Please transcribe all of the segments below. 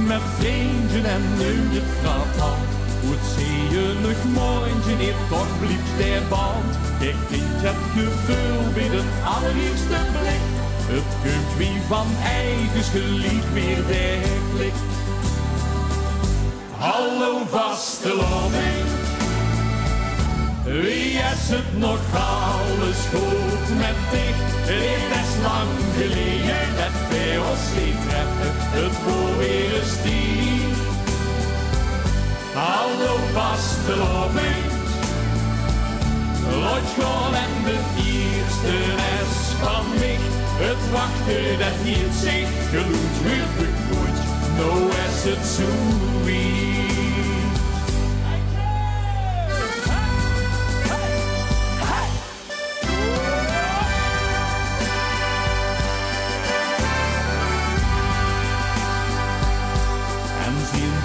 met vrienden en nu het gaat hand. Hoe het zeeënig mondje heeft toch blieft der band. Ik vind het gevoel bij de allereerste blik. Het komt wie van eigens geliefd weer dergelijk. Hallo vasteloving, wie is het nog alles goed met dich? Het is lang geleden dat wij ons zien treffen, het voor weer eens die. Hallo vasteloving, laat gaan en de eerste is van mij. Het wachten dat hield zich geloed weer begroet, nou is het zo wie.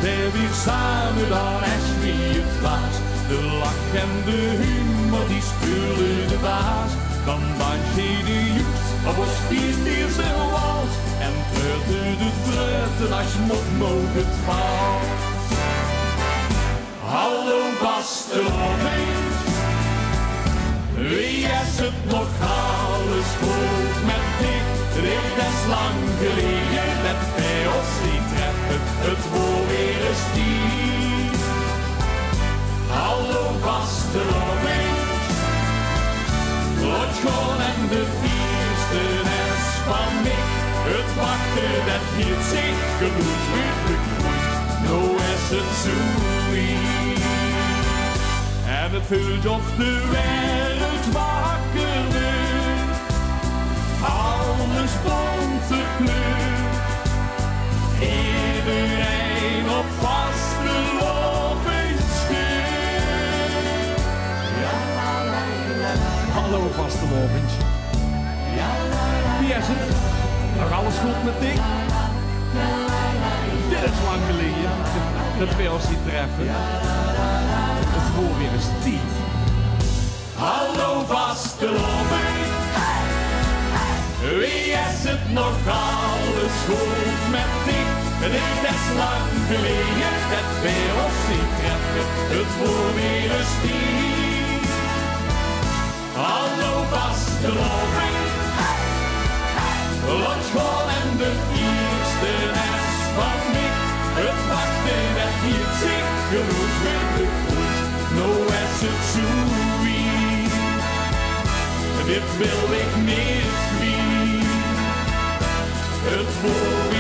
Wij weer samen dan is wie het was. De lach en de humor die spullen de baas. Dan dans je de joes op ons feest hier zijn wals. En treurde de treuten als je mocht het valt. Hallo vasteloving, wie is het nog alles goed met dich? Het is lang geleden dat wij ons niet treffen, het woord weer eens die. Hallo vasteloving, laat gaan en de eerste is van mij. Het wachten dat hield zich genoeg weer begroet, nou is het zo wie. En het voelt of de wereld wakker wordt, alles bonte kleur. Iedereen op vasteloving schuur. Hallo vasteloving. Wie is het? Nog alles goed met dich? Dit is lang geleden dat wij ons niet treffen. Het woord weer eens die. Hallo vasteloving, wie is het nog alles goed met dich? Het is lang geleden dat wij ons niet treffen, het woord weer eens die. Hallo vasteloving, laat gaan en de eerste is van mij. Het wachten dat hield zich genoeg weer begroet, nou is het zo wie. Dit wil ik niet wie. Het woord